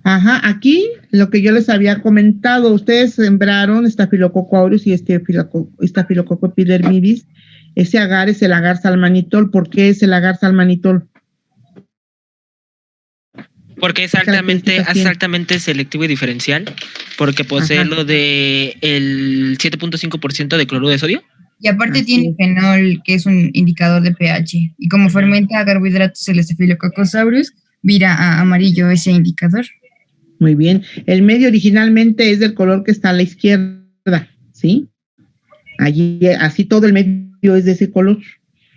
Ajá, aquí lo que yo les había comentado, ustedes sembraron Staphylococcus aureus y Staphylococcus epidermidis. Ese agar es el agar salmanitol. ¿Por qué es el agar salmanitol? Porque es altamente selectivo y diferencial, porque posee lo de el 7.5% de cloruro de sodio. Y aparte tiene fenol, que es un indicador de pH. Y como fermenta carbohidratos el Staphylococcus aureus, vira a amarillo ese indicador. Muy bien. El medio originalmente es del color que está a la izquierda, ¿sí? Allí, así todo el medio es de ese color,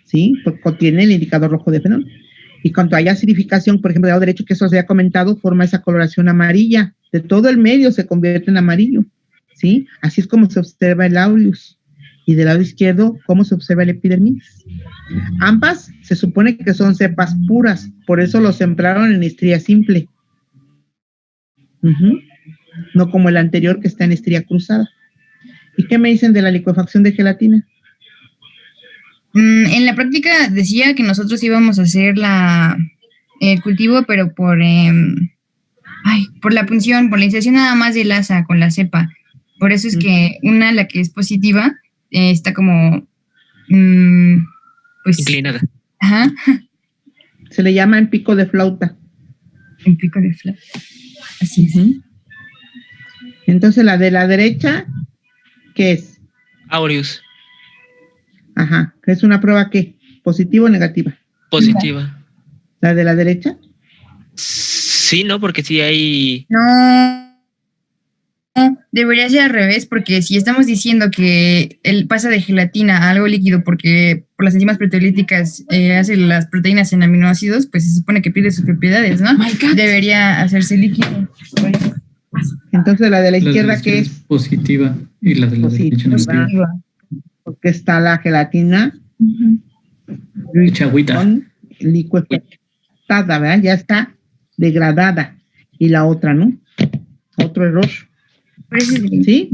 ¿sí? Porque contiene el indicador rojo de fenol. Y cuando hay acidificación, por ejemplo, del lado derecho, que eso se ha comentado, forma esa coloración amarilla. De todo el medio se convierte en amarillo, ¿sí? Así es como se observa el aureus. Y del lado izquierdo, ¿cómo se observa el epidermidis? Ambas se supone que son cepas puras, por eso lo sembraron en estría simple. No como el anterior que está en estría cruzada. ¿Y qué me dicen de la licuefacción de gelatina? En la práctica decía que nosotros íbamos a hacer el cultivo, pero por la punción, por la inserción nada más de lasa con la cepa. Por eso es que la que es positiva, está como pues inclinada. Ajá. Se le llama en pico de flauta. En pico de flauta. Así es. Entonces la de la derecha, ¿qué es? Aureus. Ajá. ¿Es una prueba qué? ¿Positiva o negativa? Positiva. ¿La de la derecha? Sí, no, porque sí hay. No, debería ser al revés, porque si estamos diciendo que él pasa de gelatina a algo líquido porque por las enzimas proteolíticas hace las proteínas en aminoácidos, pues se supone que pierde sus propiedades, ¿no? Debería hacerse líquido. Entonces la de la izquierda, ¿qué es? Positiva y la de la derecha negativa. Porque está la gelatina hecha agüita. Licuefactada, ¿verdad? Ya está degradada. Y la otra, ¿no? Otro error. ¿Sí?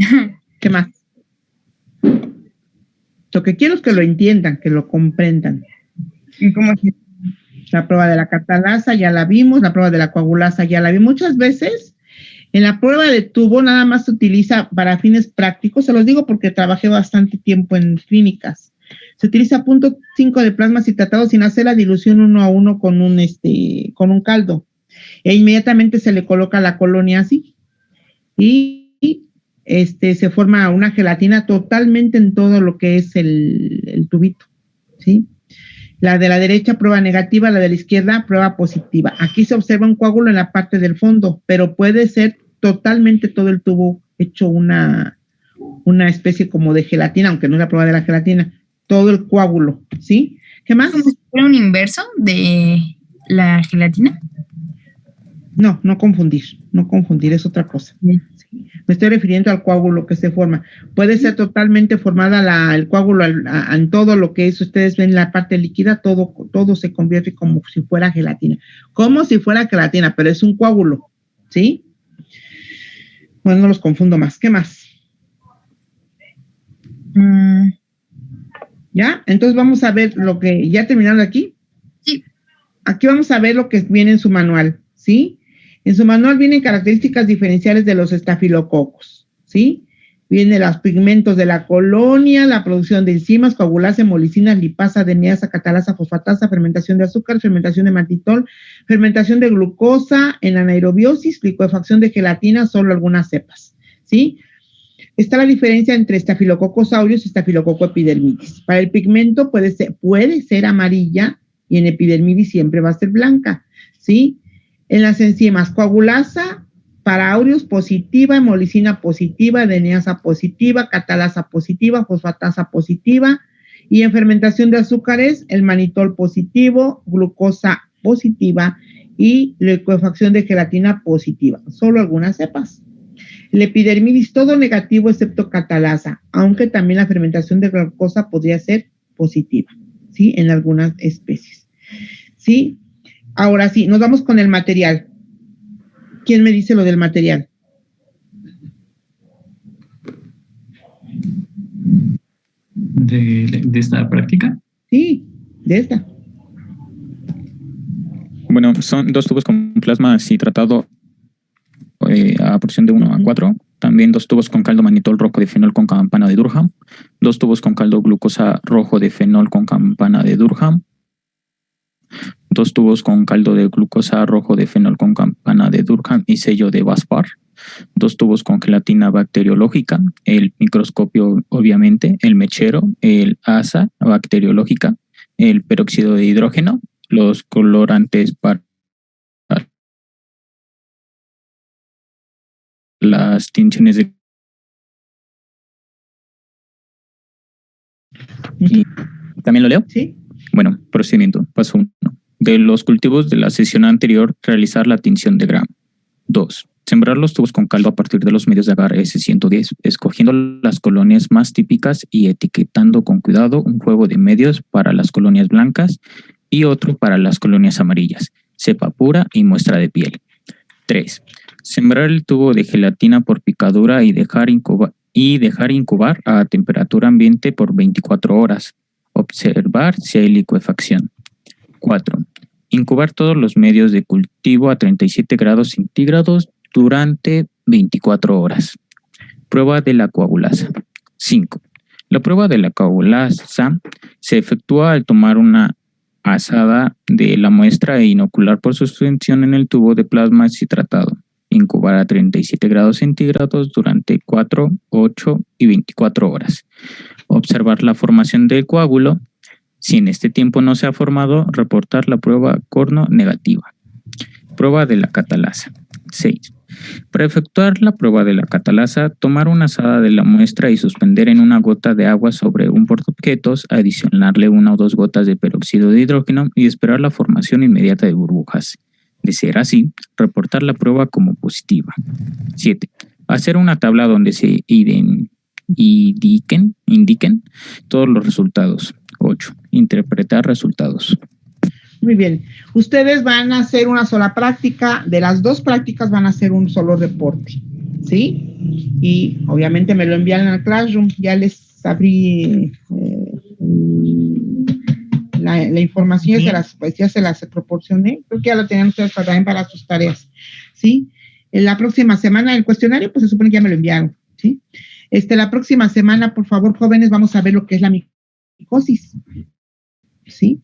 ¿Qué más? Lo que quiero es que lo entiendan, que lo comprendan. ¿Y cómo es? La prueba de la catalasa ya la vimos, la prueba de la coagulasa ya la vimos. Muchas veces en la prueba de tubo nada más se utiliza para fines prácticos, se los digo porque trabajé bastante tiempo en clínicas. Se utiliza 0.5 de plasma citratado sin hacer la dilución 1 a 1 con un caldo. E inmediatamente se le coloca la colonia así. Y se forma una gelatina totalmente en todo lo que es el tubito, ¿sí? La de la derecha, prueba negativa, la de la izquierda, prueba positiva. Aquí se observa un coágulo en la parte del fondo, pero puede ser totalmente todo el tubo hecho una especie como de gelatina, aunque no es la prueba de la gelatina, todo el coágulo, ¿sí? ¿Qué más? ¿Como si fuera un inverso de la gelatina? No confundir, es otra cosa. Sí. Me estoy refiriendo al coágulo que se forma. Puede ser totalmente formada el coágulo en todo lo que es, ustedes ven la parte líquida, todo se convierte como si fuera gelatina. Como si fuera gelatina, pero es un coágulo, ¿sí? Bueno, no los confundo más. ¿Qué más? ¿Ya? Entonces vamos a ver lo que, ¿ya terminaron aquí? Sí. Aquí vamos a ver lo que viene en su manual, ¿sí? En su manual vienen características diferenciales de los estafilococos, ¿sí? Vienen los pigmentos de la colonia, la producción de enzimas, coagulasa, hemolicina, lipasa, adeneasa, catalasa, fosfatasa, fermentación de azúcar, fermentación de mannitol, fermentación de glucosa en anaerobiosis, licuefacción de gelatina, solo algunas cepas, ¿sí? Está la diferencia entre Staphylococcus aureus y Staphylococcus epidermidis. Para el pigmento puede ser amarilla y en epidermidis siempre va a ser blanca, ¿sí? En las enzimas, coagulasa para aureus positiva, hemolicina positiva, adeneasa positiva, catalasa positiva, fosfatasa positiva, y en fermentación de azúcares, el mannitol positivo, glucosa positiva y licuefacción de gelatina positiva. Solo algunas cepas. El epidermidis todo negativo excepto catalasa, aunque también la fermentación de glucosa podría ser positiva, ¿sí? En algunas especies, ¿sí? Ahora sí, nos vamos con el material. ¿Quién me dice lo del material? ¿De esta práctica? Sí, de esta. Bueno, son 2 tubos con plasma citratado a porción de 1 a 4. También 2 tubos con caldo mannitol rojo de fenol con campana de Durham. 2 tubos con caldo glucosa rojo de fenol con campana de Durham. 2 tubos con caldo de glucosa rojo de fenol con campana de Durham y sello de Vaspar. 2 tubos con gelatina bacteriológica, el microscopio obviamente, el mechero, el asa bacteriológica, el peróxido de hidrógeno, los colorantes para las tinciones de... ¿También lo leo? Sí. Bueno, procedimiento. Paso 1. De los cultivos de la sesión anterior, realizar la tinción de Gram. 2. Sembrar los tubos con caldo a partir de los medios de agar S110, escogiendo las colonias más típicas y etiquetando con cuidado un juego de medios para las colonias blancas y otro para las colonias amarillas, cepa pura y muestra de piel. 3. Sembrar el tubo de gelatina por picadura y dejar incubar a temperatura ambiente por 24 horas. Observar si hay licuefacción. 4. Incubar todos los medios de cultivo a 37 grados centígrados durante 24 horas. Prueba de la coagulasa. 5. La prueba de la coagulasa se efectúa al tomar una asada de la muestra e inocular por suspensión en el tubo de plasma citratado. Incubar a 37 grados centígrados durante 4, 8 y 24 horas. Observar la formación del coágulo. Si en este tiempo no se ha formado, reportar la prueba corno negativa. Prueba de la catalasa. 6. Para efectuar la prueba de la catalasa, tomar una asada de la muestra y suspender en una gota de agua sobre un portaobjetos, adicionarle 1 o 2 gotas de peróxido de hidrógeno y esperar la formación inmediata de burbujas. De ser así, reportar la prueba como positiva. 7. Hacer una tabla donde se indiquen todos los resultados. 8. Interpretar resultados. Muy bien. Ustedes van a hacer una sola práctica. De las 2 prácticas van a hacer un solo reporte, ¿sí? Y obviamente me lo envían al Classroom. Ya les abrí la información, ya se las proporcioné. Creo que ya lo tenían ustedes también para sus tareas, ¿sí? En la próxima semana, el cuestionario, pues se supone que ya me lo enviaron, ¿sí? La próxima semana, por favor, jóvenes, vamos a ver lo que es la micosis, ¿sí?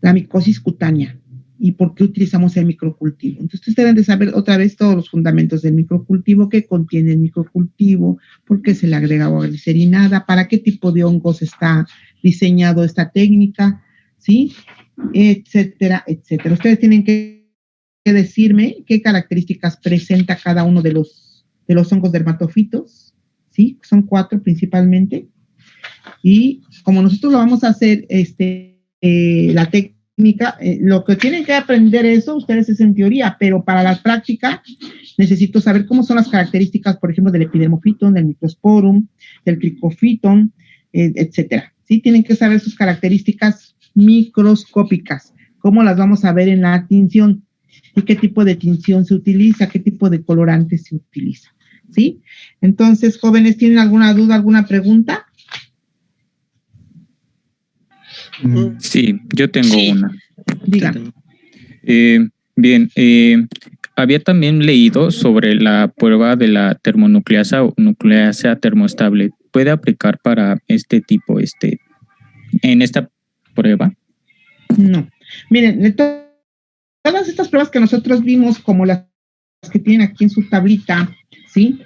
La micosis cutánea y por qué utilizamos el microcultivo. Entonces, ustedes deben de saber otra vez todos los fundamentos del microcultivo, qué contiene el microcultivo, por qué se le agrega agua glicerinada, para qué tipo de hongos está diseñado esta técnica, ¿sí? Etcétera, etcétera. Ustedes tienen que decirme qué características presenta cada uno de los hongos dermatofitos, ¿sí? Son 4 principalmente. Y como nosotros lo vamos a hacer, la técnica, lo que tienen que aprender eso, ustedes es en teoría, pero para la práctica necesito saber cómo son las características, por ejemplo, del epidermofiton, del microsporum, del tricofiton, etcétera. ¿Sí? Tienen que saber sus características microscópicas, cómo las vamos a ver en la tinción y qué tipo de tinción se utiliza, qué tipo de colorante se utiliza. ¿sí? Entonces, jóvenes, ¿tienen alguna duda, alguna pregunta? Sí, yo tengo una. Díganme. Bien, había también leído sobre la prueba de la termonucleasa o nucleasa termoestable. ¿Puede aplicar para este tipo, en esta prueba? No. Miren, de todas estas pruebas que nosotros vimos, como las que tienen aquí en su tablita, ¿sí?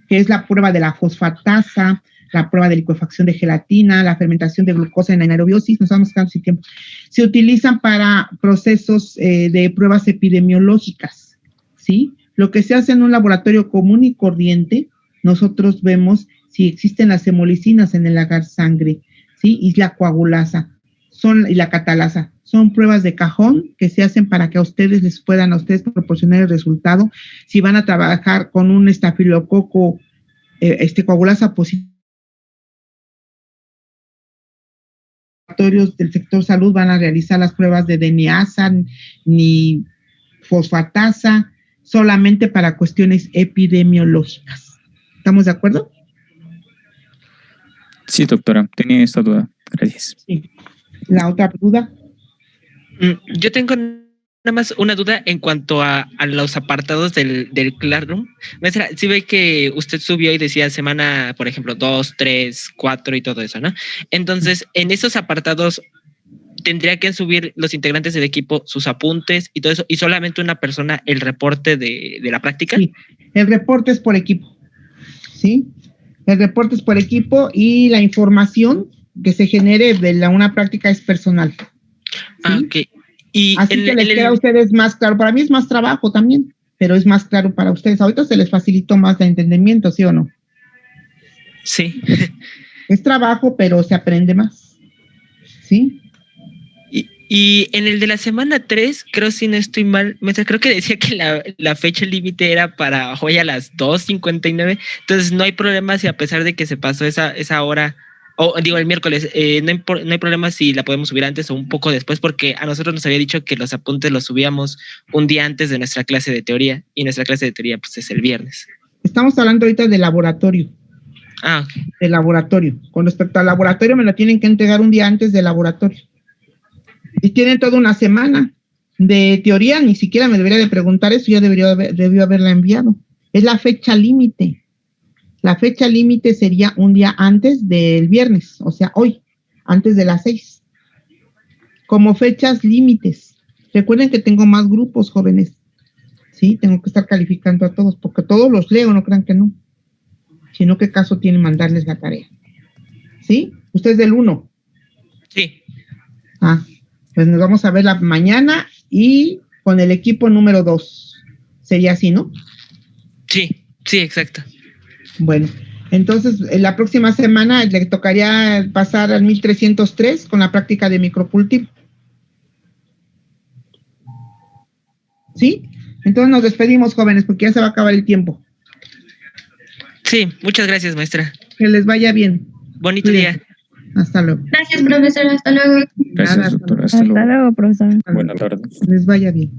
Que es la prueba de la fosfatasa, la prueba de licuefacción de gelatina, la fermentación de glucosa en anaerobiosis, nos vamos quedando sin tiempo. Se utilizan para procesos de pruebas epidemiológicas, ¿sí? Lo que se hace en un laboratorio común y corriente, nosotros vemos si existen las hemolicinas en el agar sangre, ¿sí? Y la coagulasa y la catalasa. Son pruebas de cajón que se hacen para que a ustedes les puedan proporcionar el resultado. Si van a trabajar con un estafilococo coagulasa positivo, del sector salud van a realizar las pruebas de DNAsa ni fosfatasa, solamente para cuestiones epidemiológicas. ¿Estamos de acuerdo? Sí, doctora, tenía esta duda. Gracias. Sí. ¿La otra duda? Yo tengo nada más una duda en cuanto a los apartados del Classroom. Maestra, sí ve que usted subió y decía semana, por ejemplo, 2, 3, 4 y todo eso, ¿no? Entonces, en esos apartados, ¿tendría que subir los integrantes del equipo sus apuntes y todo eso, y solamente una persona el reporte de la práctica? Sí, el reporte es por equipo, ¿sí? El reporte es por equipo y la información que se genere de una práctica es personal. ¿Sí? Ah, ok. Y así que les queda a ustedes más claro. Para mí es más trabajo también, pero es más claro para ustedes. Ahorita se les facilitó más el entendimiento, ¿sí o no? Sí. Es trabajo, pero se aprende más. ¿Sí? Y en el de la semana 3, creo, si no estoy mal, creo que decía que la fecha límite era para hoy a las 2:59. Entonces no hay problema si a pesar de que se pasó esa hora, o digo el miércoles, no hay problema si la podemos subir antes o un poco después, porque a nosotros nos había dicho que los apuntes los subíamos un día antes de nuestra clase de teoría, y nuestra clase de teoría pues es el viernes. Estamos hablando ahorita de laboratorio. Ah, ok. De laboratorio. Con respecto al laboratorio, me lo tienen que entregar un día antes del laboratorio. Y tienen toda una semana. De teoría, ni siquiera me debería de preguntar eso, ya debió haberla enviado. Es la fecha límite. La fecha límite sería un día antes del viernes, o sea, hoy, antes de las 6. Como fechas límites. Recuerden que tengo más grupos, jóvenes. Sí, tengo que estar calificando a todos, porque todos los leo, no crean que no. Sino qué caso tiene mandarles la tarea. ¿Sí? Usted es del 1. Sí. Ah, pues nos vamos a ver la mañana y con el equipo número 2. Sería así, ¿no? Sí, exacto. Bueno, entonces la próxima semana le tocaría pasar al 1303 con la práctica de microcultivo. ¿Sí? Entonces nos despedimos, jóvenes, porque ya se va a acabar el tiempo. Sí, muchas gracias, maestra. Que les vaya bien. Bonito día. Hasta luego. Gracias, profesor. Hasta luego. Gracias, doctora. Hasta luego, profesor. Buenas tardes. Les vaya bien.